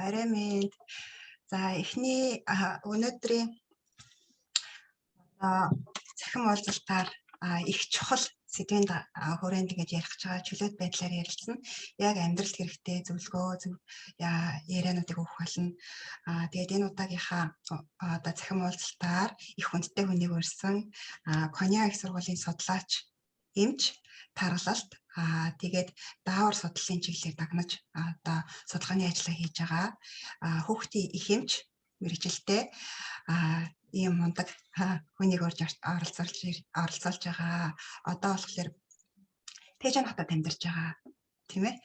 Орой минь. За эхний өнөөдрийн цахим уулзалтаар их чухал сэдвийн хүрээнд ингэж ярих гэж байгаа чөлөөт байдлаар ярилцсан. Яг амьдралд хэрэгтэй зөвлөгөө яриануудыг өгөх болно. Тэгээд энэ удаагийнхаа цахим уулзалтаар их хүндтэй хүнийг урьсан Коня их сургуулийн судлаач, эмч, тархалт тэгээд даавар судлалын чиглэлээр дагнаж судалгааны ажиллаа хийж байгаа хүүхдийн их эмч мэргэжилтэй ийм мундаг хүнийг оролцуулж байгаа. Одоо болохоор Тэжэн хотод амьдарч байгаа тийм ээ.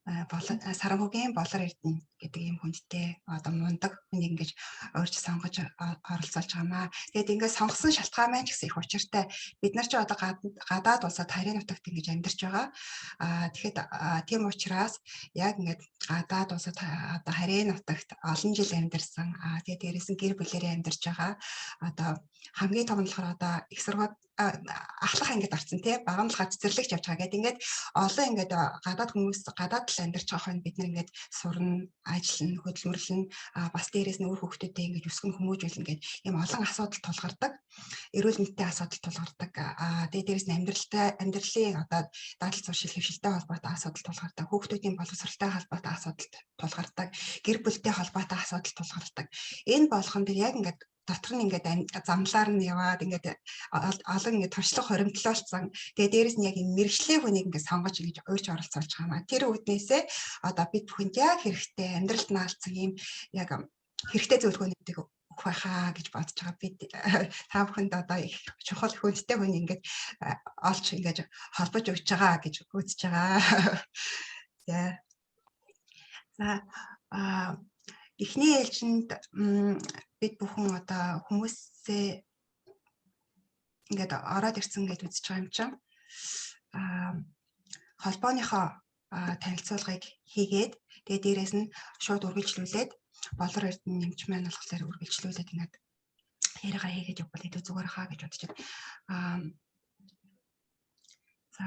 Саранхүүгийн Болор Эрдэнэ гэдэг ийм хүндтэй мундаг хүнийг ингэж өөрч сонгож оролцуулж байгаамаа. Тэгээд ингээд сонгосон шалтгаан маань ч гэсэн их учиртай. Бид нар ч одоо гадаад улсад харийн нутагт ингэж амьдарч байгаа. Тэгэхэд тийм учраас яг ингээд гадаад улсад одоо харийн нутагт олон жил амьдарсан. Тэгээд дээрээс нь гэр бүлээрээ амьдарч байгаа. Одоо хамгийн том нь болохоор одоо их сургууль ахлах ангид орсон тий багамлахад цэцэрлэгч явж байгаа гэдэг ингээд олон ингээд гадаад хүмүүс гадаад тал амьдарч байгаа хүн бид нар ингээд сурна, ажиллана, хөдөлмөрлөн бас дээрээс нь өөр хүүхдүүдтэй ингээд өсгөн хүмүүжүүлнэ гэдэг ийм олон асуудал тулгардаг. Эрүүл мэндийн асуудал тулгардаг. Тэгээд дээрээс нь амьдралын одоо дадлал зуршил хөвшилтэй холбоотой асуудал тулгардаг. Хүүхдүүдийн боловсролтой холбоотой асуудал тулгардаг. Гэр бүлтэй холбоотой асуудал тулгардаг. Энэ болгон дээр яг ингээд дотор нь ингээд замлаар нь яваад ингээд олон ингээд туршлага хоримтлуулсан. Тэгээ дээрэс нь яг мэрэгжлийн хүнийг ингээд сонгож ингэж өөрч оролцуулж байгаа маа. Тэр үүднээсээ одоо бид бүхэнд яг хэрэгтэй амьдралд наалцсан ийм яг хэрэгтэй зөвлөгөөнүүдийг өгөх байхаа гэж бодож байгаа. Бид та бүхэнд одоо их чухал хүндтэй хүн ингээд олж ингэж холбож өгч байгаа гэж үзэж байгаа. За эхний ээлжинд бид бүхэн одоо хүмүүсээ ингээд ороод ирсэн гэж үзэж байгаа юм чинь холбооныхоо танилцуулгыг хийгээд тэгээд дээрээс нь шууд үргэлжлүүлээд Болор Эрдэнэ нэмч маань болохоор үргэлжлүүлээд ингээд яриагаа хийгээд явбал хэдүү зүгээр хаа гэж бодож байна. За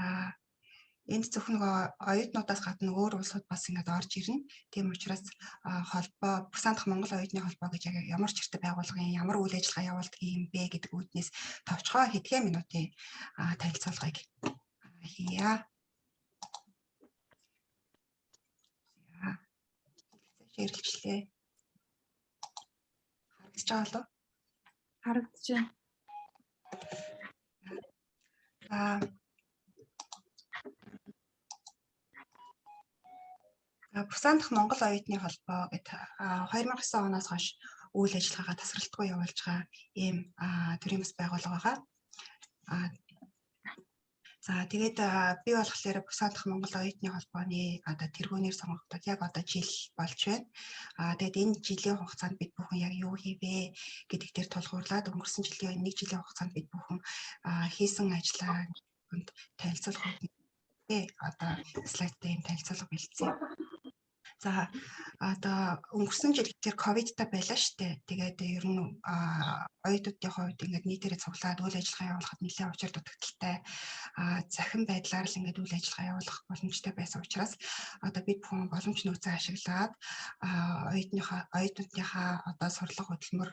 энд зөвхөн оюутнуудаас гадна өөр улсууд бас ингээд орж ирнэ. Тийм учраас холбоо Бүсан дахь Монгол оюутны холбоо гэж ямар ч хэрэг байгууллагын ямар үйл ажиллагаа явуулдаг юм бэ гэдэг үүднээс товчгоо хэдхэн минутын танилцуулгыг хийя. Шеэрлжлээ. Харагдаж байгаа болов? Харагдаж байна. Бүсан дахь Монгол оюутны холбоо гэдэг 2009 оноос хойш үйл ажиллагаагаа тасралтгүй явуулж байгаа ийм төрийн бас байгууллага байгаа. За тэгээд би болохоор Бүсан дахь Монгол оюутны холбооны одоо тэргүүнээр сонгогдоод яг одоо жил болж байна. Тэгээд энэ жилийн хугацаанд бид бүхэн яг юу хийвэ гэдэг дээр тулгуурлаад өнгөрсөн жилийн 1 жилийн хугацаанд бид бүхэн хийсэн ажлаа танилцуулах одоо слайдтай юм танилцуулга бэлдсэн. За одоо өнгөрсөн жил тэр ковидтай байлаа шүү дээ. Тэгээд ер нь оюутнуудын хувьд ингээд нийтээрээ цуглаад үйл ажиллагаа явуулахад нэлээд учир дутагдaltaй захин байдлаар л ингээд үйл ажиллагаа явуулах боломжтой байсан учраас одоо бид бүхэн боломж нөөцөө ашиглаад оюутнуудынхаа одоо сурлага хөдөлмөр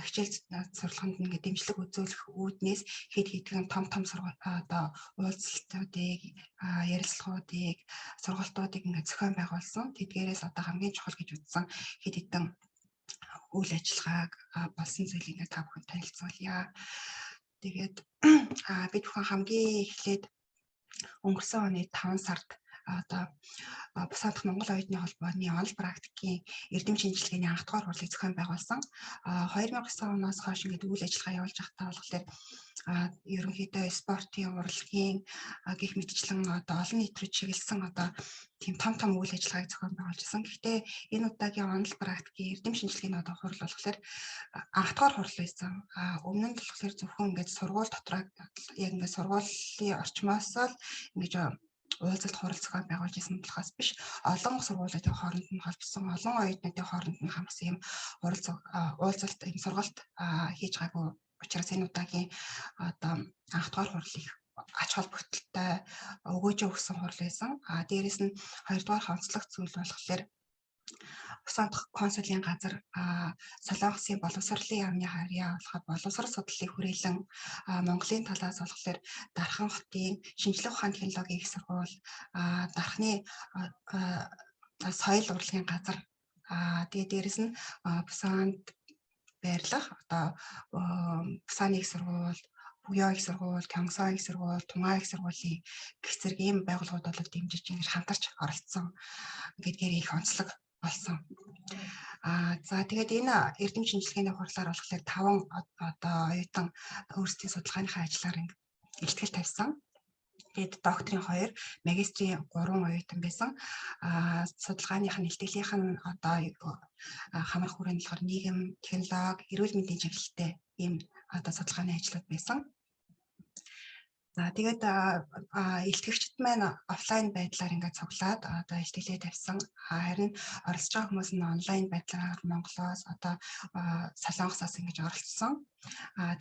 хичээл сурлаганд ингээд дэмжлэг үзүүлэх үүднээс хэд хэдэн том одоо уулзалтуудыг ярилцлагуудыг сургалтуудыг ингээд зохион байгуулсан. Тэдгээрээс одоо хамгийн чухал гэж үзсэн хэд хэдэн үйл ажиллагааг болсон зүйлийг та бүхэн танилцуулъя. Тэгээд бид бүхэн хамгийн эхлээд өнгөрсөн оны 5 сард одоо Бүсан дахь Монгол оюутны холбооны онол практикийн эрдэм шинжилгээний анх дугаар хурлыг зохион байгуулсан. 2009 оноос хойш ингээд үйл ажиллагаа явуулж байхдаа болохоор ерөнхийдөө спортын урлагийн гэх мэтчлэн одоо олон нийт рүү чиглэсэн одоо тийм том үйл ажиллагааг зохион байгуулж байсан. Гэхдээ энэ удаагийн онол практикийн эрдэм шинжилгээний одоо хурал болохоор анх дугаар хурал байсан. Өмнө нь болохоор зөвхөн ингээд сургууль дотроо яг ингээд сургуулийн орчмоос л ингэж уулзалт хурал зохион байгуулж исэн болохоос биш олон сургуулиудын хооронд нь холбосон олон оюутнуудын хооронд нь хамсан юм уулзалт юм сургалт хийж байгаагүй учраас энэ удаагийн одоо анх дугаар хурал их ач холбогдолтой өгөөжөө өгсөн хурал байсан. Дээрээс нь 2 дугаар онцлог зүйл болохоор Бусан дахь консулын газар Солонгосын боловсролын яамны харьяа болоход боловсрол судлалыг хүрээлэн Монголын талаас болохоор Дархан хотын шинжлэх ухааны технологийн их сургууль, Дархны соёл урлагийн газар, тэгээ дээрэс нь Busанд байрлах одоо Busаны их сургууль, Буяа их сургууль, Кёнгсон их сургууль, Тунгаа их сургуулийн гэх зэрэг ийм байгууллагууд бол дэмжиж ингэж хамтарч оролцсон гэдгээр их онцлог болсон. За тэгээд энэ эрдэм шинжилгээний хурлаар болохоор 5 одоо оюутан өөрсдийн судалгааныхаа ажлаар илтгэл тавьсан. Тэгээд докторийн 2, магистрийн 3 оюутан байсан. Судалгааных нь илтгэлийнх нь одоо хамрах хүрээнд болохоор нийгэм, технологи, эрүүл мэндийн чиглэлтэй ийм одоо судалгааны ажлууд байсан. За тэгээд илтгэгчид маань офлайн байдлаар ингээд цуглаад одоо илтгэлээ тавьсан. Харин оролцож байгаа хүмүүс нь онлайн байдлаар Монголоос одоо Солонгосоос ингэж оролцсон.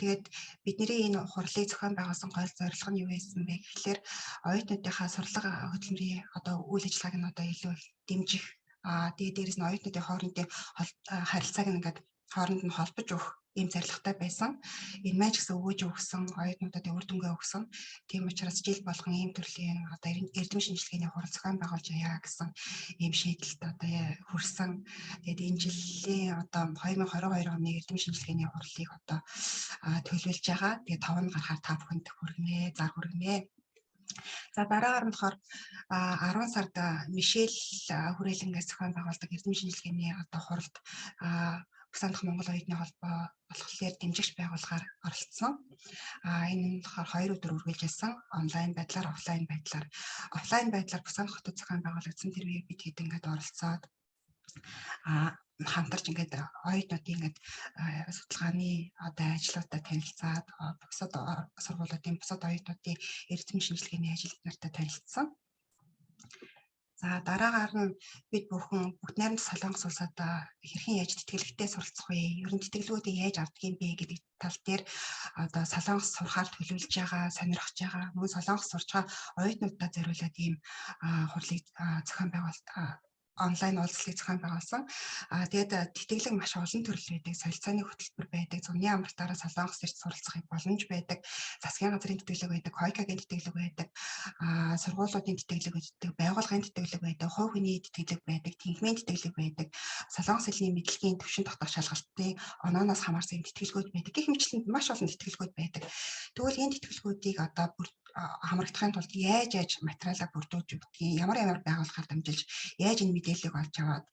Тэгээд бидний энэ хурлыг зохион байгуулсан гол зорилго нь юу байсан бэ гэхээр оюутнуудынхаа сурлага хөтөлмөрийн одоо үйл ажиллагааг нь одоо илүү дэмжих. Тэгээд дээрэс нь оюутнуудын хоорондын харилцааг нь ингээд хооронд нь холбож өгөх ийм зорилготой байсан. Энэ маань ч гэсэн өгөөж өгсөн оюутнуудад үр дүнгээ өгсөн. Тийм учраас жил болгон ийм төрлийн одоо эрдэм шинжилгээний хурал зохион байгуулж яа гэсэн ийм шийдэлд одоо хүрсэн. Тэгээд энэ жилийн одоо 2022 оны эрдэм шинжилгээний хурлыг одоо төлөвлөж байгаа. Тэгээд 5 нь гарахаар 5 хүнд хүргэнэ, зар хүргэнэ. За дараагаар нь болохоор 10 сард Мишель хүрээлэнгээс зохион байгуулдаг эрдэм шинжилгээний одоо хуралд Бусан дахь Монгол оюутны холбоо болохоор дэмжигч байгуулахаар оролцсон. Энэ нь болохоор 2 өдөр үргэлжилсэн. Онлайн байдлаар, офлайн байдлаар. Офлайн байдлаар Бусан хотод зохион байгуулагдсан тэр үеийг бид хэд ингээд оролцоод хамтарч ингээд оюутнуудын ингээд судалгааны одоо ажлуудаа танилцаад бусад сургуулиудын бусад оюутнуудын эрдэм шинжилгээний ажилд нартай танилцсан. За дараагаар нь бид бүгд найрамд Солонгос улсад хэрхэн яаж тэтгэлэгтэй суралцах вэ? Ер нь тэтгэлгүүдийг яаж авдаг юм бэ гэдэг тал дээр одоо Солонгос сурахаар төлөвлөж байгаа, сонирхож байгаа, мөн Солонгос сурч байгаа оюутнуудаа зориулаад ийм хурлыг зохион байгуулалт онлайн уулзалтыг зохион байгуулсан. Тэгээд тэтгэлэг маш олон төрөл байдаг. Солилцооны хөтөлбөр байдаг. Зуны амралтаараа Солонгос ирж суралцахыг боломж байдаг. Засгийн газрын тэтгэлэг байдаг, койкагийн тэтгэлэг байдаг, сургуулиудын тэтгэлэг байдаг, байгууллагын тэтгэлэг байдаг, хувь хүний тэтгэлэг байдаг, тэнхимийн тэтгэлэг байдаг. Солонгос хэлний мэдлэгийн төвшин тогтоох шалгалтын онооноос хамаарсан тэтгэлгүүд байдаг. Гэх мэтлэн маш олон тэтгэлгүүд байдаг. Тэгвэл энэ тэтгэлгүүдийг одоо хамрагдахын тулд яаж материалаа бүрдүүлж өгдгийг, ямар байгууллагаар дамжуулж яаж энэ мэдээллийг олж аваад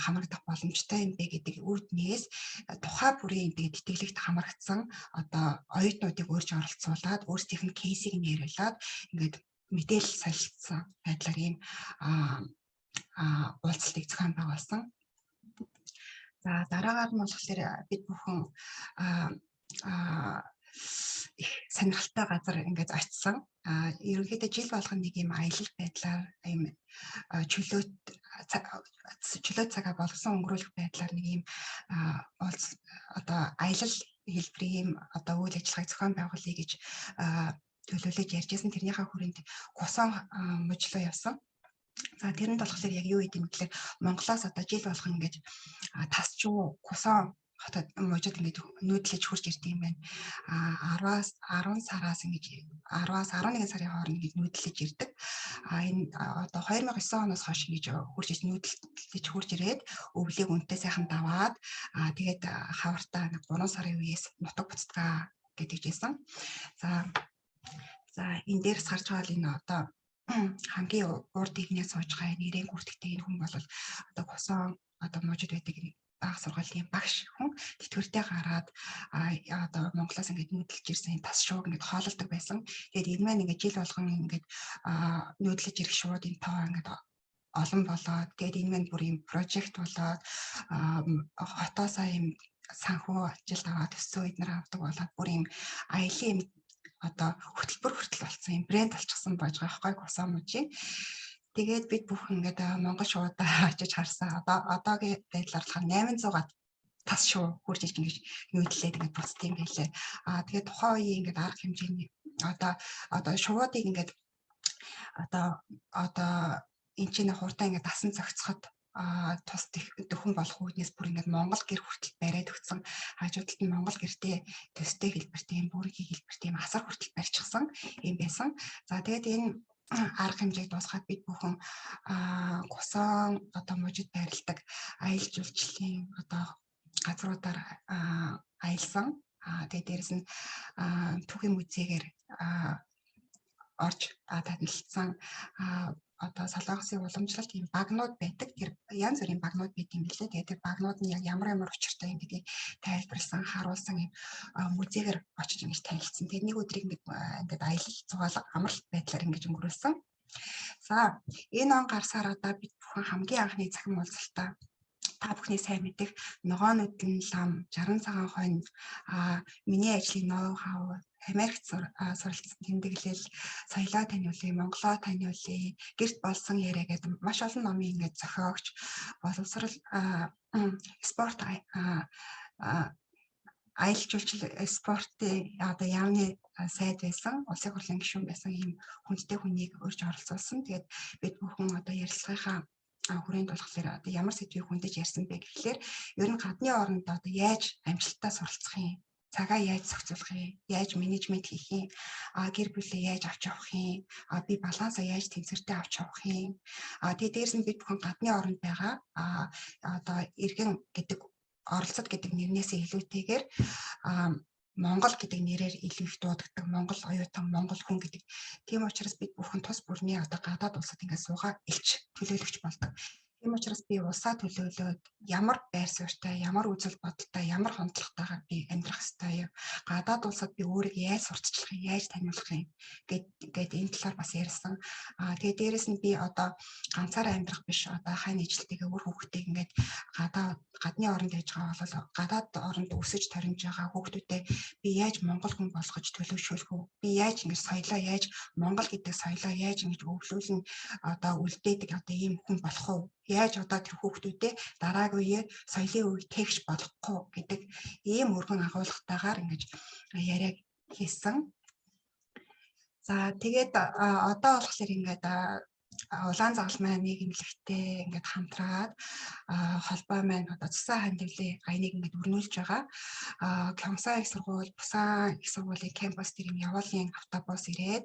хамрагдах боломжтой юм бэ гэдэг үүднээс тухай бүрийн тэтгэлэгт хамрагдсан одоо оюутнуудыг өөрч оролцуулаад өөрсдийнх нь кейсийг нээруулад ингээд мэдээлэл солилцсон байдлаар ийм уулзалтыг зохион байгуулсан. За дараагаар нь болохоор бид бүхэн их сонирхолтой газар ингээд очисон. Ерөнхийдөө жил болгоно нэг юм аялал байдлаар ийм чөлөөт цагаа болгосон өнгөрүүлэх байдлаар нэг ийм одоо аялал хэлбэрийн ийм одоо үйл ажиллагааг зохион байгуулъя гэж төлөвлөж ярьжсэн. Тэрнийхээ хүрээнд Кусан мужлоо явсан. За тэрэнд болохоор яг юу гэдэг юм гэхээр Монголоос одоо жил болгон ингээд тасчуу Кусан хотод мужид ингээд нүүдлэж хурж ирдэг юм байна. 10-аас 11 сарын хооронд ингэж нүүдлэж ирдэг. Энэ одоо 2009 оноос хойш ингэж нүүдлэж хурж ирээд өвлийг үнэтэй сайхан даваад тэгээд хавартаа 3 сарын үеэс нутаг буцтгаа гэдэг жисэн. За энэ дээрс харж байгаа энэ одоо хамгийн урд ихнээс сууж байгаа нэрийн гүртэгтэй энэ хүн бол одоо Кусан одоо мужид байдаг бага сургуулийн багш хүн тэтгэвртэй гараад одоо Монголоос ингээд нүүдлэж ирсэн тас шууг ингээд хоололдог байсан. Тэгээд энэ маань ингээд жил болгон ингээд нүүдлэж ирэх шуудын тоо ингээд олон болоод тэгээд энэ маань бүр юм прожект болоод хотоосоо юм санхүү ажилд аваад төсөө эднэр авдаг болоод бүр юм аялын одоо хөтөлбөр хүртэл болсон юм брэнд болчихсон байж байгаа байхгүй Кусан мужийн. Тэгээд бид бүхэн ингээд Монгол шуудаа очиж харсан. Одоогийн байдлаар 800-аад тас шуу хурж ирж ингэж нүүдлээд ингээд буцд юм байлээ. Тэгээд тухайн үеийн ингээд арга хэмжээний одоо шуудыг ингээд одоо энэ чинь хурдаа ингээд дасан зохицоход тус дөхөн болох үүднээс бүр ингээд Монгол гэр хүртэл бариад өгсөн. Хажуудалд нь Монгол гэртээ төстэй хэлбэртэй, бүргийн хэлбэртэй асар хүртэл барьчихсан юм байсан. За тэгээд энэ арга хэмжээг дуусгаад бид бүхэн гусан одоо мужид байрладаг аялал жуулчлалын одоо газруудаар аялсан. Тэгээд дээрэс нь түүхийн музейгээр орж танилцсан одоо Солонгосын уламжлалт ийм багнууд байдаг. Тэр янз бүрийн багнууд байт юм билээ. Тэгээд тэр багнууд нь яг ямар учиртай юм гэдгийг тайлбарласан, харуулсан ийм музейгээр очиж ингэж танилцсан. Тэгээд нэг өдрийг ингээд аялал зугаалга амралт байдлаар ингэж өнгөрүүлсэн. За энэ он гарсаар одоо бид бүхэн хамгийн анхны цахим уулзалтаа та бүхний сайн мэдих ногоонууд нь лам 60 цагаан хонь миний ажлын ноу хав Америкт суралцсан тэмдэглэл соёлоо таниулъя, Монголоо таниулъя, гэрт болсон яриа гэдэг маш олон номын ингээд зохиогч боловсрал спорт аялал жуулчлал спортын одоо яамны сайд байсан, улсын хурлын гишүүн байсан ийм хүндтэй хүнийг урьж оролцуулсан. Тэгээд бид бүхэн одоо ярилцлагынхаа хүрээнд болохоор одоо ямар сэдвийг хүндэж ярьсан бэ гэхлээр ер нь гадны оронд одоо яаж амжилттай суралцах юм, цагаа яаж зохицуулах юм, яаж менежмент хийх юм, гэр бүлээ яаж авч явах юм, би балансаа яаж тэнцвэртэй авч явах юм. Тэгээд дээрс нь бид бүхэн гадны оронд байгаа одоо иргэн гэдэг оролцоод гэдэг нэрнээсээ илүүтэйгээр Монгол гэдэг нэрээр илүү их дуудагддаг Монгол оюутан, Монгол хүн гэдэг. Тийм учраас бид бүхэн тус бүрний одоо гадаад улсад ингээд суугаа элч төлөөлөгч болдог. Тийм учраас би улсаа төлөөлөөд ямар байр суурьтай, ямар үзэл бодолтой, ямар хандлагатайгаар би амьдрах ёстой юм. Гадаад улсад би өөрийгөө яаж сурталчлах юм, яаж таниулах юм гэдэг энэ талаар бас ярьсан. Тэгээд дээрэс нь би одоо ганцаараа амьдрах биш, одоо хань ижилтэйгээ өөр хүүхдтэй ингээд гадны оронд байж байгаа бол гадаад оронд өсөж таринж байгаа хүүхдүүдэд би яаж монгол хүн болгож төлөвшүүлэх вэ? Би яаж ингэж соёлоо яаж монгол гэдэг соёлоо яаж ингэж өвлүүлэн одоо үлдээдэг одоо ийм хүн болох вэ? Яаж одоо тэр хүүхдүүдэд дараагийн үеэ соёлын үеийг тэгш болгохгүй гэдэг ийм өргөн агуулгатайгаар ингэж яриаг хийсэн. За тэгээд одоо болохоор ингээд улаан загалмай нийгэмлэгтэй ингээд хамтраад холбоо маань одоо цусан хандивлын аяныг ингээд өрнүүлж байгаа. Кёмсан их сургууль, Бусан их сургуулийн кампус дээр юм явуулын автобус ирээд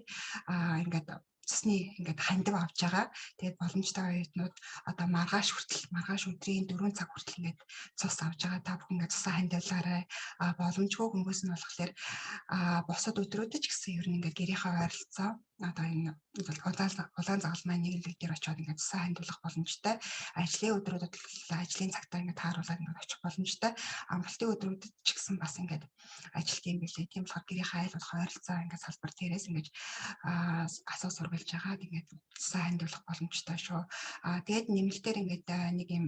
ингээд цусны ингээд хандив авч байгаа. Тэгээд боломжтой оюутнууд одоо маргааш өдрийн 4 цаг хүртэл ингээд цус авч байгаа. Та бүхэн ингээд цусан хандивлаарай. Боломжгүй хүмүүс нь болохоор бусад өдрүүдэд ч гэсэн ер нь ингээд гэрийнхээ ойролцоо одоо энэ улаан загалмай нийгэмлэг дээр очиод ингээд цусан хандивлах боломжтой. Ажлын өдрүүдэд ажлын цагтаа ингээд тааруулаад ингээд очих боломжтой. Амралтын өдрүүдэд ч гэсэн бас ингээд ажилт юм билээ. Тийм болохоор гэрийнхээ айл болох ойролцоо ингээд салбар дээрээс ингээд асуу сургалж байгаа. Тэгээд цусан хандивлах боломжтой шүү. Тэгээд нэмэлтээр ингээд нэг юм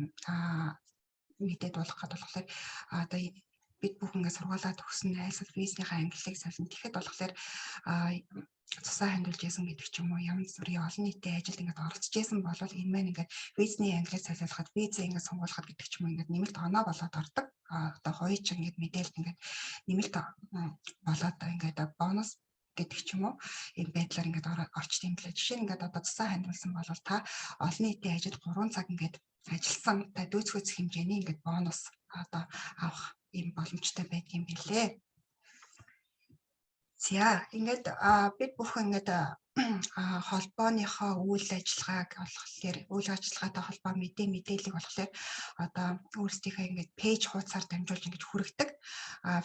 мэдээд болох гэдэг болохоор одоо бид бүхэн ингээд сургуулаа төгснө айлсэл визнийхээ ангиллыг солино. Тэгэхэд болохоор цусаа хандуулж яасан гэдэг ч юм уу янз бүрийн олон нийтийн ажилд ингээд оролцож яасан бол энэ маань ингээд визний ангиллыг солиулахад визээ ингээд сонгуулахад гэдэг ч юм уу ингээд нэмэлт оноо болоод ордог. Одоо хоёуч ингээд мэдээлэл ингээд нэмэлт болоод ингээд бонус гэдэг ч юм уу энэ байдлаар ингээд орчт юм билээ. Жишээ нь ингээд одоо цусаа хандуулсан бол та олон нийтийн ажилд 3 цаг ингээд ажилласан та дөөцгөөц хэмжээний ингээд бонус одоо авах ийм боломжтой байдаг юм билээ. За ингээд бид бүхэн ингээд холбооныхоо үйл ажиллагааг болохоор үйл ажиллагаатай холбоо мэдээллийг болохоор одоо өөрсдийнхөө ингээд пэйж хуудасаар дамжуулж ингэж хүргэдэг.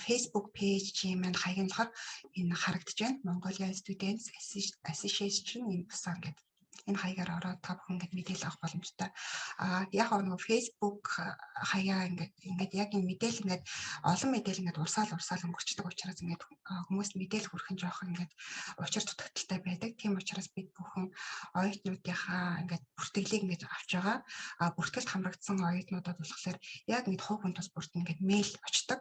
Facebook пэйж чинь маань хаягнахаар энэ харагдаж байна. Mongolian Students Association энэ бусаа ингээд энэ хаягаар ороод та бүхэн ингээд мэдээлэл авах боломжтой. Яг нөгөө Facebook хаяа ингээд яг энэ мэдээлэл ингээд олон мэдээлэл ингээд урсаал өнгөрчдөг учраас ингээд хүмүүст мэдээлэл хүрэх нь жоох ингээд учир дутагдaltaй байдаг. Тийм учраас бид бүхэн оюутнуудынхаа ингээд бүртгэлийг ингээд авч байгаа. Бүртгэлд хамрагдсан оюутнуудад болохоор яг ингээд хувь хүн тус бүрт ингээд мэйл очдог.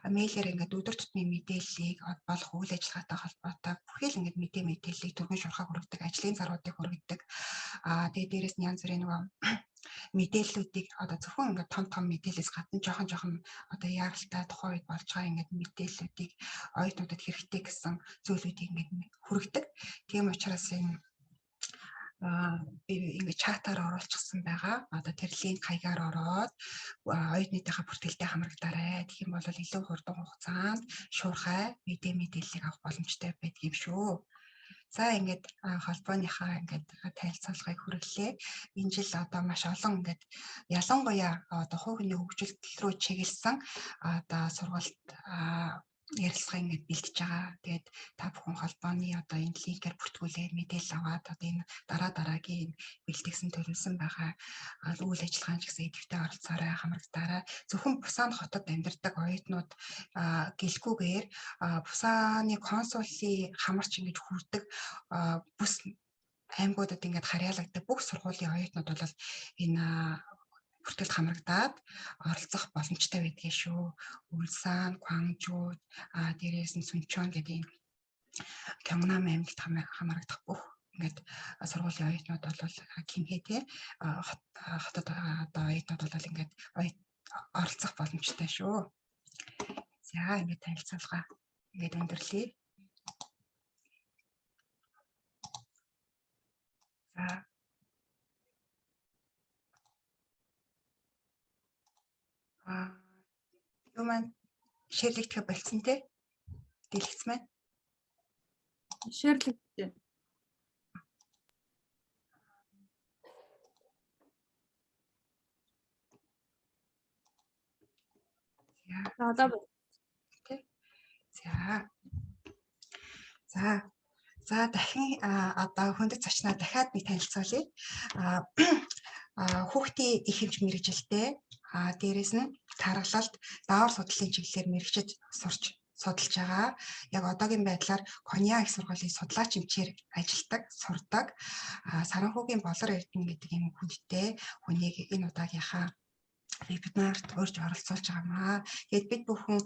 Мэйлээр ингээд өдөр тутмын мэдээллийг болох үйл ажиллагаатай холбоотой бүхэл ингээд мэдээллийг түргэн шуурхаа хүргэдэг, ажлын заруудыг хүргэдэг. Тэгээд дээрээс нь янз бүрийн нөгөө мэдээллүүдийг одоо зөвхөн ингээд том мэдээлэлээс гадна жоохон одоо яаралтай тухайн үед болж байгаа ингээд мэдээллүүдийг оюутнуудад хэрэгтэй гэсэн зүйлүүдийг ингээд хүргэдэг. Тийм учраас энэ би ингээд чатаар оруулчихсан байгаа. Одоо тэр линк хаягаар ороод оюутныхаа бүртгэлтэй хамрагдаарай. Тэгэх юм бол илүү хурдан хугацаанд шуурхай мэдээллийг авах боломжтой байдаг юм шүү. За ингээд холбооныхаа ингээд танилцуулгыг хүргэлээ. Энэ жил одоо маш олон ингээд ялангуяа одоо хувийн хөгжилт рүү чиглэсэн одоо сургалт ярилцлага ингээд бэлтэж байгаа. Тэгээд та бүхэн холбооны одоо энэ линкээр бүртгүүлээд мэдээлэл аваад одоо энэ дараагийн бэлтгэсэн төлөвлөсөн байгаа үйл ажиллагаанд ч гэсэн идэвхтэй оролцоорой, хамрагдаарай. Зөвхөн Бусан хотод амьдардаг оюутнууд гэлгүйгээр Бусаны консулын хамарч ингэж хүрдэг бүс аймагуудад ингээд харьяалагддаг бүх сургуулийн оюутнууд бол энэ бүртгэлд хамрагдаад оролцох боломжтой байдгийг шүү. Улсан, Гуанчжоу, дээрээс нь Сунчон гэдэг Гямнам аймагт хамрагдах бүх ингээд сургуулийн оюутнууд бол Кимхэ те хотод одоо оюутнууд бол ингээд оролцох боломжтой шүү. За ингээд танилцуулга ингээд өндөрлөе. За юу маань ширлэгдэх болцсон те дэлгэц маань Ширлэгдээ. За одоо За дахин одоо хүндэт зочноо дахиад нэг танилцуулъя. Хүүхдийн их хэмжээ мэрэгжилтэй дээрээс нь тархалт даавар судлалын чиглэлээр мэрэгчид сурч судалж байгаа. Яг одоогийн байдлаар Коня их сургуулийн судлаач эмчээр ажилладаг, сурдаг. Саранхуугийн Болор Эрдэнэ гэдэг юм хүнтэй хүнийг энэ удаагийнхаа вебинарт урьж оролцуулж байгаамаа. Тэгээд бид бүхэн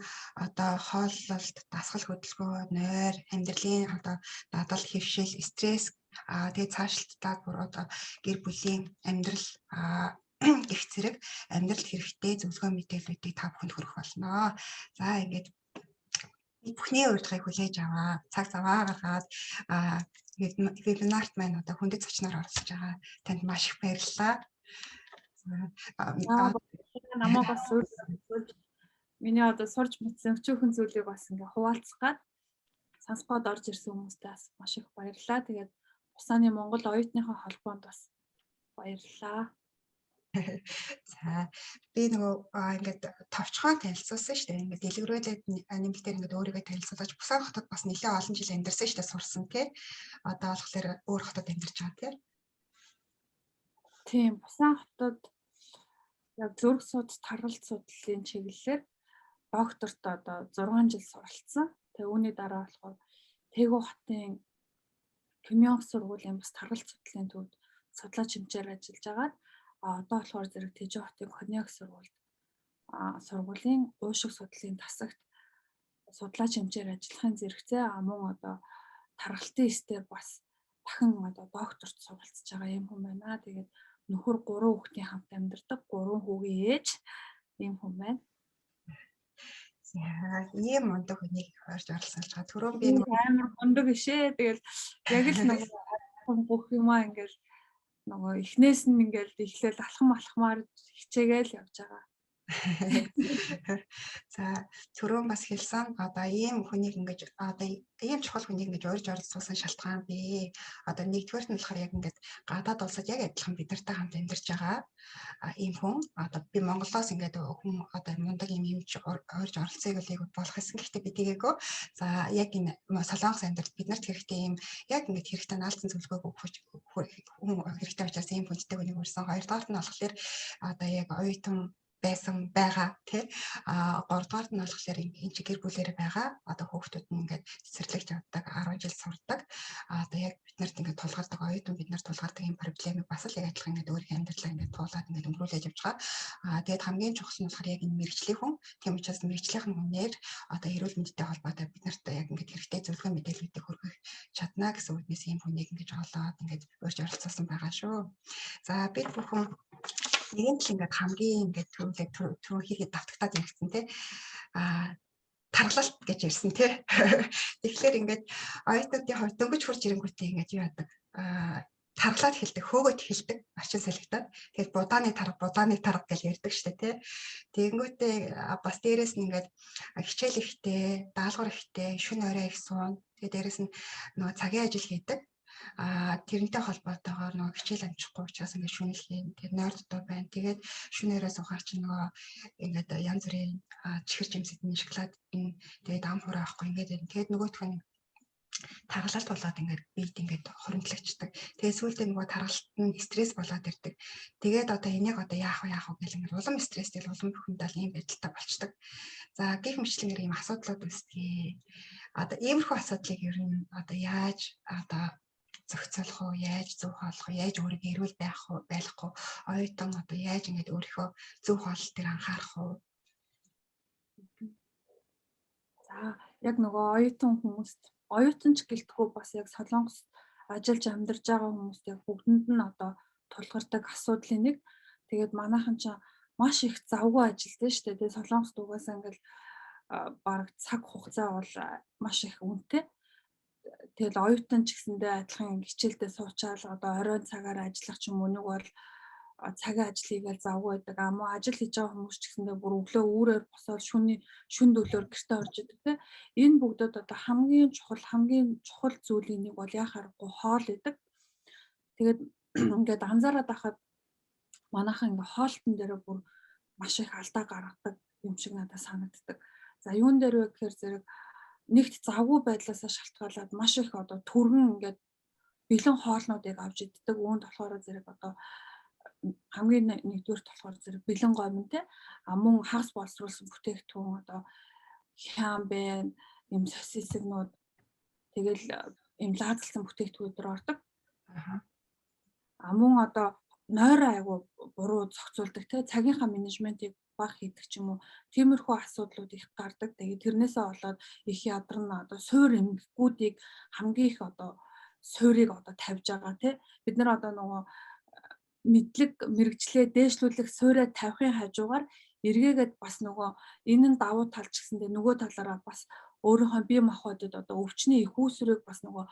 одоо хооллолт, дасгал хөдөлгөөн, нойр, амьдралын одоо дадал, хэвшил, стресс, тэгээд цаашлттаа бүр одоо гэр бүлийн амьдрал гэх зэрэг амьдралд хэрэгтэй зөвлөгөө мэдээллүүдийг та бүхэнд хүргэх болно. За ингээд бүхний урилгыг хүлээж аваа. Цаг заваа гаргаад вебинарт маань одоо хүндэт зочноор оролцож байгаа. Танд маш их баярлалаа. Намайг бас миний одоо сурч мэдсэн өчөөхөн зүйлийг бас ингээ хуваалцгаад сонсгоод орж ирсэн хүмүүстээ бас маш их баярлалаа. Тэгээд Бусаны Монгол оюутныхаа холбоонд бас баярлалаа. За би нөгөө ингээд товчхон танилцуулсан шүү дээ. Ингээд дэлгэрүүлээд нэмэлтээр ингээд өөрийгөө танилцуулж Бусан хотод бас нэлээд олон жил амьдарсан шүү дээ, сурсан тий. Одоо болохоор өөр хотод амьдарч байгаа тий. Тийм, Бусан хотод яг зөрөх судас таргалт судлалын чиглэлээр докторт одоо 6 жил суралцсан. Тэгээ үүний дараа болохоор Тэгүү хотын Кимёнг сургуулийн бас таргалт судлалын төвд судлаач хэмжээр ажиллаж агаад одоо болохоор зэрэг Тэжүү хотын Коньяк сургуулийн уушиг судлалын тасагт судлаач хэмжээр ажиллахын зэрэгцээ мөн одоо таргалтын эстээр бас дахин одоо докторт суралцж байгаа юм хүн байна. Тэгээд нөхөр 3 хүүхдийн хамт амьдардаг 3 хүүгийн ээж ийм хүн байна. За ийм мундаг хүнийг орж оролцуулж байгаа. Түрүү би амар мундаг ишээ. Тэгэл яг л нөгөө бүх юмаа ингээл нөгөө эхнээс нь ингээл ихлээл алхамаар хичээгээл явж байгаа. За түрүүн бас хэлсэн одоо ийм хүнийг ингэж одоо ийм чухал хүнийг ингэж урьж оролцуулсан шалтгаан би одоо нэгдүгээр нь болохоор яг ингэж гадаад улсад яг адилхан бидэртэй хамт амьдарч байгаа ийм хүн одоо би Монголоос ингээд хүн одоо мундаг юм юмч урьж оролцоёг л яг болох гэсэн. Гэхдээ би тийгээгүй. За яг энэ Солонгос амьдралд биднэрт хэрэгтэй юм яг ингэж хэрэгтэй наалцсан зөвлөгөөг өгөх хүн хэрэгтэй учраас ийм хүнтэй хүнийг урьсан. Хоёрдугаар нь болохоор одоо яг оюутан байсан байгаа тий 3 дугаарт нь болохоор энэ гэр бүлээр байгаа одоо хүүхдүүд нь ингээд цэцэрлэгт явдаг 10 жил сурдаг одоо яг биднэрт ингээд тулгардаг оюутан биднэрт тулгардаг юм проблемыг бас л яг адилхан ингээд өөрийнхөө амьдралаа ингээд туулаад ингээд өнгөрүүлж явж байгаа. Тэгээд хамгийн чухал нь болохоор яг энэ мэрэгжлийн хүн тийм учраас мэрэгжлийн хүнээр одоо эрүүл мэндтэй холбоотой биднэрт яг ингээд хэрэгтэй зөвлөгөө мэдээллүүдийг хүргэх чадна гэсэн үгнээс ийм хүнийг ингээд олоод ингээд урьж оролцуулсан байгаа шүү. За бид бүхэн нэгэн л ингээд хамгийн ингээд түрүү хийхэд давтагтаад яригдсан тий тархалт гэж ирсэн тий. Тэгэхээр ингээд оюутнуудын хувьд дөнгөж хурж ирэнгүүтээ ингээд юу яадаг тархлаад хэлдэг, хөөгөд хэлдэг, орчин солигдоод. Тэгээд будааны тарга гэж ярьдаг шүү дээ, тий. Тэгэнгүүтээ бас дээрэс нь ингээд хичээл ихтэй, даалгавар ихтэй, шөнө орой их суун. Тэгээд дээрэс нь нөгөө цагийн ажил хийдэг. Тэрнтэй холбоотойгоор нөгөө хичээл амжихгүй учраас ингээд шүнэл хийн. Тэгээд нойр дутуу байна. Тэгээд шөнөөрөө сухаар чи нөгөө ингээд янз бүрийн чихэр жимсэдний шоколад тэгээд ам хураа авахгүй ингээд байна. Тэгээд нөгөөх нь таргалалт болоод ингээд биед ингээд хоримтлагчдаг. Тэгээд сүүлдээ нөгөө таргалалт нь стресс болоод ирдэг. Тэгээд одоо энийг одоо яах вэ гэл ингээд улам стресстэй улам бухимдал ийм байдалтай болчдөг. За гих мэтлэнгээр ийм асуудлууд үүсдэг. Одоо иймэрхүү асуудлыг ер нь одоо яаж одоо зохицуулах уу, яаж зөв хооллох уу, яаж өөрийгөө эрүүл байхгүй оюутан одоо яаж ингээд өөрийнхөө зөв хооллолт дээр анхаарах уу? За яг нөгөө оюутанч гэлтгүү бас яг Солонгост ажиллаж амьдарч байгаа хүмүүст яг бүгдэнд нь одоо тулгардаг асуудлын нэг. Тэгээд манайхан ч маш их завгүй ажилтдаг шүү дээ. Тэгээд Солонгост угаасаа ингээл баг цаг хугацаа бол маш их үнэтэй. Тэгэл оюутан ч гэсэндээ адилхан хичээлдээ суучаал одоо оройн цагаар ажиллах ч юм уу, нэг бол цагийн ажлыг л завгүй байдаг. Мөн ажил хийж байгаа хүмүүс ч гэсэндээ бүр өглөө үүрээр босоод шүн дөлөөр гэртээ орж идэг те. Энэ бүгдүүд одоо хамгийн чухал зүйлийн нэг бол яах аргагүй хоол идэг. Тэгээд ингээд анзаараад байхад манайхан ингээ хоолтон дээр бүр маш их алдаа гаргадаг юм шиг надад санагддаг. За юун дээр вэ гэхээр зэрэг нэгт завгүй байдлаасаа шалтгаалаад маш их одоо түргэн ингээд бэлэн хоолнуудыг авч иддэг. Үүнд болохоор зэрэг одоо хамгийн нэгдүгээр болохоор зэрэг бэлэн гомн те. Мөн хагас боловсруулсан бүтээгдэхүүн одоо хям байна, юм сосисгнууд тэгэл юм лаазалсан бүтээгдэхүүнээр ордог. Мөн одоо нойроо айгу буруу зохицуулдаг те. Цагийнхаа менежментийг баг хийдэг ч юм уу. Тиймэрхүү асуудлууд их гардаг. Тэгээд тэрнээсээ болоод их ядарна одоо суур эмгэгүүдийг хамгийн их одоо суурийг одоо тавьж байгаа тий. Бид нар одоо нөгөө мэдлэг мэрэгчлээ дээшлүүлэх суурийг тавихын хажуугаар эргээгээд бас нөгөө энэ нь давуу тал ч гэсэндээ нөгөө талаараа бас өөрийнхөө бие махбодод одоо өвчний их үүсвэрийг бас нөгөө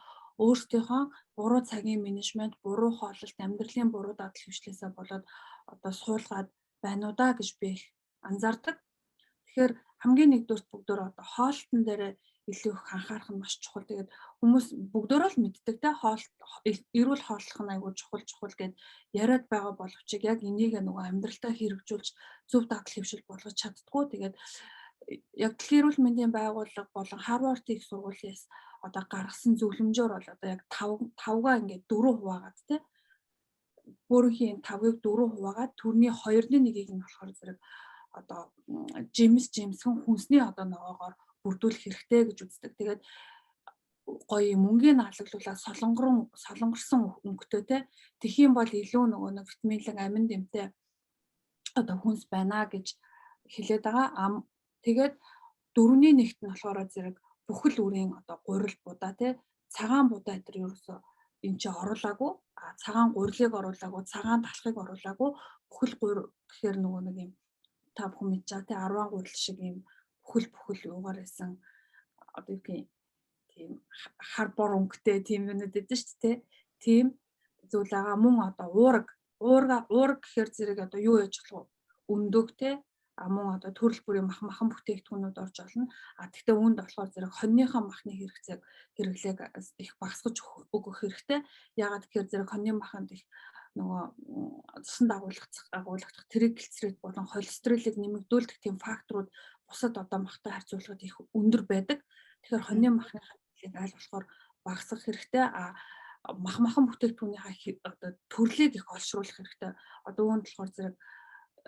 өөрсдийнхөө буруу цагийн менежмент, буруу хооллолт, амьдралын буруу дадал хвшлээсээ болоод одоо суулгаад байна уу да гэж би их анзаардаг. Тэгэхээр хамгийн нэгдүгürt бүгдөө одоо хоолтон дээр илүү их анхаарах нь маш чухал. Тэгээд хүмүүс бүгдөө л мэддэг те эрүүл хооллох нь айгүй чухал гэд яриад байгаа боловч яг энийг нөгөө амьдралтаа хэрэгжүүлж зөв дадал хвшил болгож чаддгүй. Тэгээд яг Дэлхийн эрүүл мэндийн байгууллага болон Харвардын их сургуулиас одоо гаргасан зөвлөмжөөр бол одоо яг 5-гаа ингээд 4 хуваагаад те өөрөхийн 5-ыг 4 хуваагаад төрний 2/1-ийг нь болохоор зэрэг одоо жимсхэн хүнсний одоо ногоогоор бүрдүүлэх хэрэгтэй гэж үздэг. Тэгээд гоё мөнгөний алгалуулаад солонгорсон өнгөтэй те тэхийн бол илүү нөгөө нэг витаминлэг амин дэмтэй одоо хүнс байна гэж хэлээд байгаа. Тэгээд 4/1-т нь болохоор зэрэг бүхэл үрийн одоо гурил будаа те цагаан будаа гэдэг ерөөсөө энэ чинь оруулаагүй. Цагаан гурилыг оруулаагүй, цагаан талхыг оруулаагүй. Бүхэл гурил гэхээр нөгөө нэг юм та бүхэн мэдж байгаа те 10 гурил шиг юм бүхэл юугаар байсан одоо юу гэх тийм харбор өнгөтэй тийм юмнууд өгдөө шүү дээ. Тийм зүйл байгаа. Мөн одоо уурга гэхээр зэрэг одоо юу яж болох вэ? Өндөг те мөн одоо төрөл бүрийн махан бүтээгдэхүүнүүд орж олно. Тэгтээ үүнд болохоор зэрэг хоньныхоо махны хэрэглээг их багасгаж өгөх хэрэгтэй. Яагаад гэхээр зэрэг хоньны маханд их нөгөө цуснд агуулгах тригглицерид болон холестеролыг нэмэгдүүлдэг тийм факторууд бусад одоо махтай харьцуулахад их өндөр байдаг. Тэгэхээр хоньны махны хэрэглээг аль болохоор багасгах хэрэгтэй. Махан бүтээгдэхүүнийхээ одоо төрлийг их олшруулах хэрэгтэй. Одоо үүнд болохоор зэрэг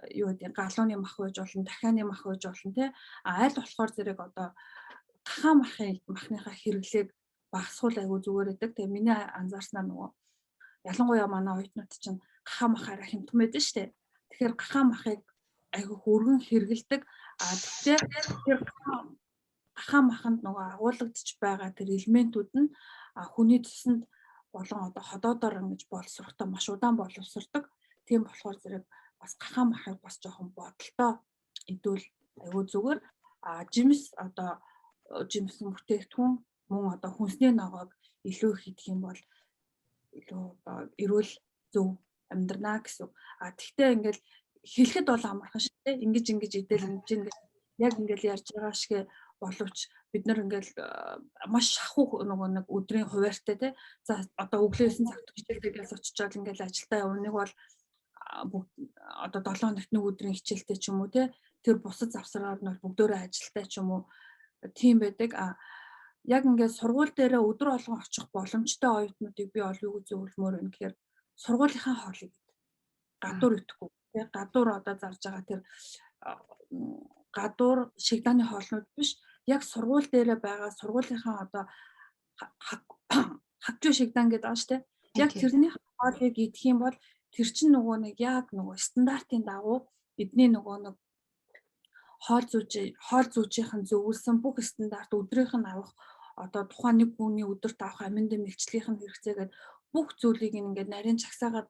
юу гэдэг галууны мах байж болно, дахианы мах байж болно тий. Аль болохоор зэрэг одоо гахаан махныхаа хэрэглээг багасгуул айгүй зүгээр байдаг. Тэгээ миний анзаарснаар нөгөө ялангуяа манай оюутнууд чинь гахаан махаараа хэмтэн байдаг шүү дээ. Тэгэхээр гахаан махыг айгүй өргөн хэрэгэлдэг. Тэгтээ тэр гахаан маханд нөгөө агуулгадж байгаа тэр элементүүд нь хүний цуснд болон одоо ходоодоор ингэж боловсрохтой маш удаан боловсрдог. Тийм болохоор зэрэг бас гахаан махыг бас жоохон бодолтой идвэл айгүй зүгээр. Жимсэн бүтээгдэхүүн мөн одоо хүнсний ногоог илүү их идэх юм бол илүү одоо эрүүл зөв амьдрнаа гэсэн. Тэгтээ ингээл хэлэхэд бол амархан шүү дээ. Ингэж идэл ингэж яг ингээл ярьж байгаа шиг боловч бид нар ингээл маш шахуу нэг өдрийн хуваарьтай те. За одоо өглөө 9 цагт хичээлдээс очичоод ингээл ажилдаа явна. Нэг бол одоо 7 хоногт нэг өдрийн хичээлтэй ч юм уу те. Тэр бусад завсаргаар нь бол бүгдөө ажилдаа ч юм уу тийм байдаг. Яг ингээд сургууль дээрээ өдөр болгон очих боломжтой оюутнуудыг би ол юу гэж зөвлөмөр вэ гэхээр сургуулийнхаа хоолыг гадуур идэхгүй. Тэгээ гадуур одоо зарж байгаа тэр гадуур шигдааны хоолнууд биш. Яг сургууль дээрээ байгаа сургуулийнхаа одоо хавчуу шигдаан гэдэг байгаа шүү дээ. Яг тэрний хоолыг идэх юм бол тэр чинь нөгөө нэг яг нөгөө стандартын дагуу эдний нөгөө нэг хоол зүүжийнхэн зөвлөсөн бүх стандарт өдрийнх нь авах одоо тухайн нэг хүний өдөрт авах амин дэм мэлчлийн хэрэгцээгээд бүх зүйлийг ингээд нарийн чагсаагаад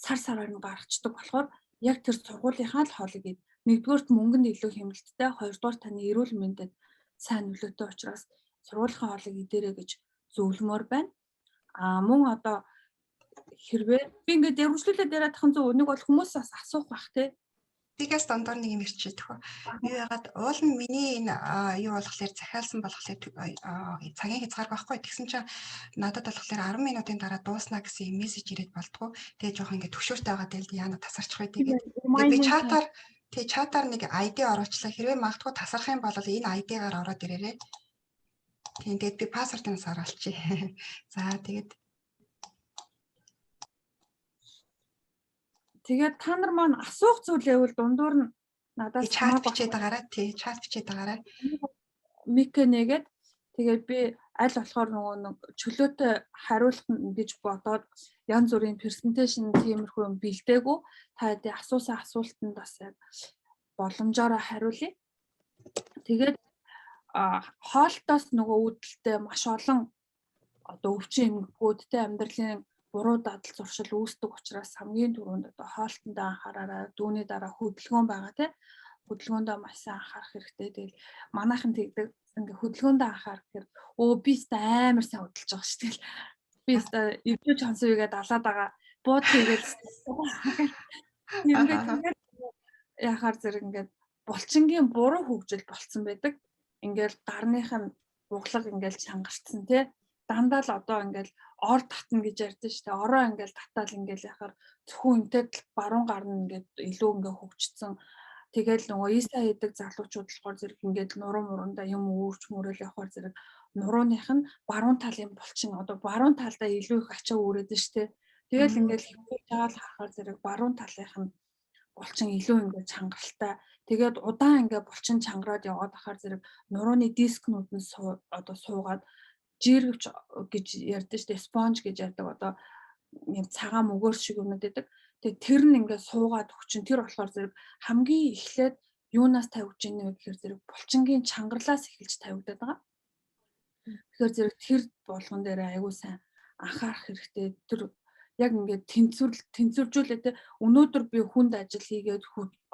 сар сараар нь гаргацдаг болохоор яг тэр сургуулийнхаа л хоолыг ид. Нэгдүгээрт мөнгөнд илүү хэмнэлттэй, хоёрдугаар таны эрүүл мэндэд сайн нөлөөтэй учраас сургуулийн хоолыг идэрэй гэж зөвлөмөр байна. Мөн одоо хэрвээ би ингээд ярилцлуулаад яриад тахын зөв нэг бол хүмүүс бас асуух бах те. Тэгээс дондор нэг юм ирчээд төхөө. Юу яагаад уул нь миний энэ юу болохоор захиалсан болохоор цагийн хязгаар байхгүй. Тэгсэн чинь надад болохоор 10 минутын дараа дууснаа гэсэн мессеж ирээд болдгоо. Тэгээ жоох ингэ төвшөөртэй байгаа дээл яана тасарчих бай тэгээд би чатаар нэг ID оруулчлаа. Хэрвээ магадгүй тасарх юм бол энэ ID-гаар ороод ирээрэй. Тийм тэгээд би пассвортоос оруулчих. За Тэгээд та нар маань асуух зүйлээ бол дундуур нь надаас чат бичээд байгаарай. Чат бичээд байгаарай. Мик нэгээд тэгээд би аль болохоор нөгөө нэг чөлөөтэй хариулах гэж бодоод янз бүрийн презентацийн тиймэрхүү юм бэлдээгүү. Та яа асуусан асуултанд бас яг боломжоор хариулъя. Тэгээд хоолтоос нөгөө үүдэлтэй маш олон одоо өвчин эмгэгүүдтэй амьдралын буруу дадал зуршил үүсдэг учраас хамгийн түрүүнд одоо хоолтонд анхаараарай. Дүүний дараа хөдөлгөөн байгаа тийм хөдөлгөөндөө маш сайн анхаарах хэрэгтэй. Тэгэл манайхан тэгдэг ингээ хөдөлгөөндөө анхаарах гэхээр би өстө амар сайн хөдөлж байгаа шүү дээ. Би өстө эвдэж хонсоёгээд далаад байгаа. Бууд хийгээл ингээд яхаар зэрэг ингээд булчингийн буруу хөгжил болцсон байдаг. Ингээл гарных нь буглаг ингээл чангарцсан тий. Дандаа л одоо ингээл ор татна гэж ярьдэн шүү дээ. Ороо ингээл татаал ингээл яхаар зөвхөн үнэтэй баруун гар нь ингээд илүү ингээ хөгжсөн. Тэгэл нөгөө ийсаа хийдэг залуучууд болохоор зэрэг ингээд нуруу муруундаа юм өөрч мөрөөл явахаар зэрэг нурууных нь баруун талын булчин одоо баруун талдаа илүү их ачаа үүрээдэн шүү дээ. Тэгэл ингээл хөвж байгаа л харахаар зэрэг баруун талынх нь булчин илүү ингээд чангаралтай. Тэгээд удаан ингээд булчин чангараад яваад ахаар зэрэг нурууны дискнүүд нь одоо суугаад жиргэвч гэж ярьдэн шүү дээ. Спонж гэж ярьдаг одоо юм цагаан мөгөөр шиг юмнууд байдаг. Тэгээд тэр нь ингээд суугаад өгчин тэр болохоор зэрэг хамгийн эхлээд юунаас тавьж ийнэ вэ гэхээр зэрэг булчингийн чангарлаас эхэлж тавигдаад байгаа. Тэгэхээр зэрэг тэр болгон дээр аягүй сайн анхаарах хэрэгтэй. Тэр яг ингээд тэнцвэржүүлээ те өнөөдөр би хүнд ажил хийгээд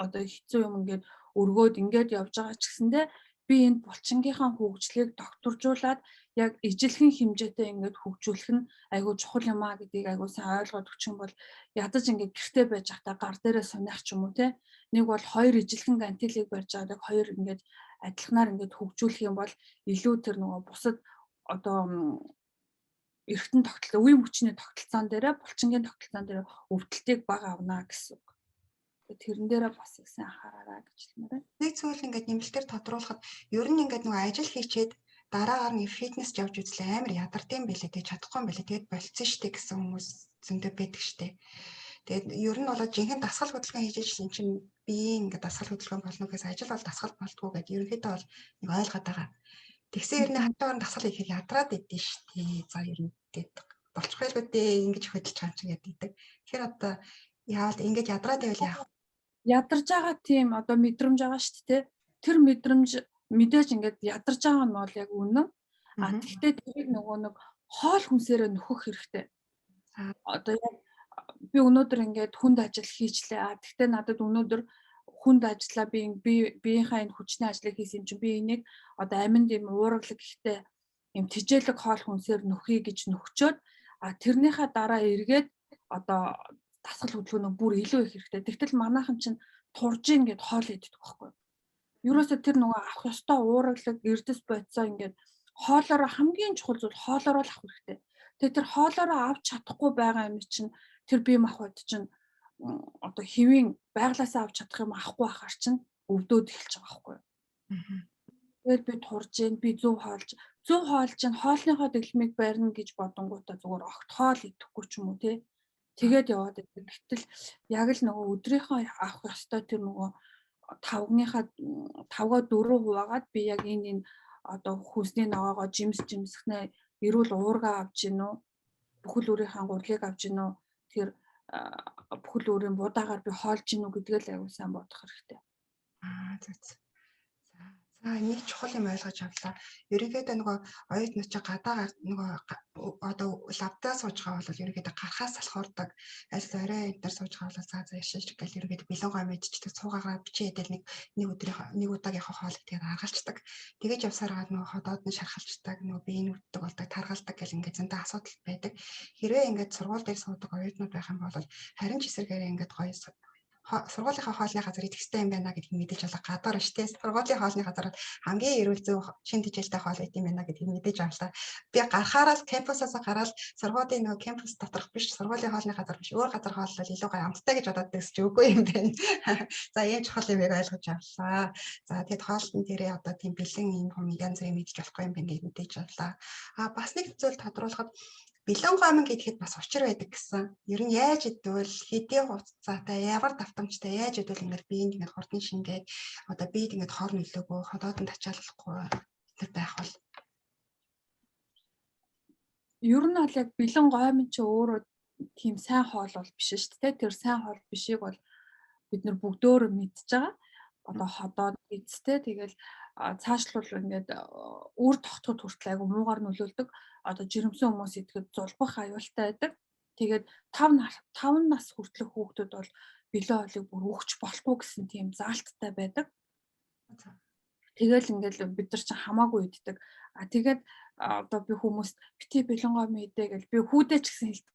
одоо хэцүү юм ингээд өргөөд ингээд явж байгаа ч гэсэндээ би энэ булчингийнхаа хөгжлийг докторжуулаад яг ижилхэн хэмжээтэй ингээд хөгжүүлэх нь айгүй чухал юм а гэдгийг айгүй сайн ойлгоод өчсөн бол ядаж ингээд гэртээ байж байхдаа гар дээрээ сунах ч юм уу те нэг бол 2 ижилхэн гантилийг барьж байгаа яг 2 ингээд адилханаар ингээд хөгжүүлэх юм бол илүү тэр нөгөө бусад одоо эргэтэн тогтолцоо үе мөчний тогтолцоон дээрээ булчингийн тогтолцоон дээр өвдөлтийг бага авна гэсэн үг. Тэрэн дээрээ бас их сайн анхаараарай гэж хэлмээр байна. Нэг зүйл ингээд нэмэлтээр тодруулахад ер нь ингээд нөгөө ажил хийчээд дараагаар нь фитнес явж үзлээ амар ядардсан байлээ тэгээ чадахгүй юм байлээ тэгээд болцсон штэ гэсэн хүмүүс зөндөө байдаг штэ. Тэгээд ер нь болоо жинхэнэ дасгал хөдөлгөөн хийж ижил эн чинь биеийн ингээд дасгал хөдөлгөөн болно гэсэн ажил бол дасгал болдгоо гэдэг ерөнхийдөө бол нэг ойлгоод байгаа. Тэгсэн хэрнээ хатаагаар дасгал хийхээр ядраад идэв штэ. За ер нь тэгээд болчих байлгүй дээ ингэж хөдөлж байгаа юм чи гэдэг. Тэгэхээр одоо яавал ингэж ядраад байвал яах вэ? Ядарж байгаа тийм одоо мэдрэмж байгаа шүү дээ. Тэр мэдрэмж мэдээж ингээд ядарж байгаа нь бол яг үнэн. Тэгтээ тэрийг нөгөө нэг хоол хүнсээрээ нөхөх хэрэгтэй. Одоо яг би өнөөдөр ингээд хүнд ажил хийчлээ. Тэгтээ надад өнөөдөр хүнд ажиллаа би биеийнхаа энэ хүчний ажлыг хийсэн чинь би энийг одоо аминд юм уургалаг ихтэй юм тижээлэг хоол хүнсээр нөхөе гэж нөхчөөд Тэрнийхээ дараа эргээд одоо дасгал хөдөлгөөнөө бүр илүү их хэрэгтэй. Тэгтэл манайхан чинь турж ийн гэд хоол идэх байхгүй. Ерөөсө тэр нөгөө авах ёстой ууралаг, эрдэс бодисоо ингээд хоолоороо хамгийн чухал зүйл хоолоороо л авах хэрэгтэй. Тэгээ тэр хоолоороо авч чадахгүй байгаа юм чинь тэр бие махбод чинь одоо хэвийн байглаасаа авч чадах юм авахгүй байхаар чинь өвдөөд эхэлж байгаа байхгүй. Тэгэл би турж ийн, би зөв хоолж ийн, хоолныхоо дэглэмийг барина гэж бодонгуудаа зүгээр огт хоол идэхгүй ч юм уу тий. Тэгээд яваад байдаг. Гэтэл яг л нөгөө өдрийнхөө авах ёстой тэр нөгөө 5-аа 4 хуваагаад би яг энэ одоо хүнсний ногоогоо жимсгнээ эрүүл уургаа авч гин үү, бүхэл өөрийнхөө гурлыг авч гин үү, тэр бүхэл өөрийн будаагаар би хоолж гин үү гэдгээ л аягүй сайн бодох хэрэгтэй. За. За нэг чухал юм ойлгож авлаа. Ерөнхийдөө нөгөө оюут нутгийн гадаа нөгөө одоо лавтаа сууж байгаа бол ерөнхийдөө гарахаас салхуурдаг. Альс орой энэ төр сууж байгаа бол за яшиж гэл ерөнхийдөө бэлэн гой мэдчихдэг цуугаагаа бичээдэл нэг удаагийнхаа хоолыг тэгээд аргалцдаг. Тэгэж явсаар гал нөгөө ходоод нь шархалцдаг, нөгөө биеийн үүддэг болдог, таргалдаг гэл ингээд зөндөө асуудал байдаг. Хэрвээ ингээд сургууль дээр суудаг оюутнууд байх юм бол харин ч эсэргээрээ ингээд гоё сургуулийнхаа хоолны газар идэх хэрэгтэй юм байна гэдгийг мэдээж олох гадаар шүү дээ. Сургуулийн хоолны газар хамгийн эрүүл зөв шин тэжээлтэй хоол идэм байна гэдгийг мэдээж авлаа. Би гарахаараа кампусаас гараад сургуулийн нөгөө кампус доторх биш сургуулийн хоолны газар биш өөр газар хооллол илүү гоё амттай гэж бодоод байсан ч үгүй юм байна. За ийм чухал юм ойлгож авлаа. За тэгэд хоолтон дээрээ одоо тийм бэлэн юм хүм янз бүрийн мэдж болохгүй юм байна гэж мэдээж авлаа. Бас нэг зүйл тодруулахад бэлэн гомон гэхэд бас учир байдаг гэсэн. Ер нь яаж идвэл хэдийн хугацаатай ямар давтамжтай яаж идвэл ингээд биеинд ингээд хурдан шингээд одоо биед ингээд хор нөлөөгөө ходоод нь тачаалахгүй тэр байх бол Ер нь бол яг бэлэн гомон ч өөрөө тийм сайн хоол бол биш шүү дээ. Тэр сайн хоол бишийг бол бид нар бүгдөө мэдж байгаа. Одоо ходоод эцтэй тэгэл цаашлуул ингээд үр тогтоход хүртэл айгу муугар нөлөөлдөг. Одоо жирэмсэн хүмүүс идэхэд зулбах аюултай байдаг. Тэгээд 5 нас хүртэлх хүүхдүүд бол бэлэн хоолыг бүр өгч болохгүй гэсэн тийм заалттай байдаг. Тэгэл ингээд бид нар чинь хамаагүй иддэг. Тэгээд одоо би хүмүүст бити бэлэн гомон идэ гэж би хүүдээ ч гэсэн хэлдэг.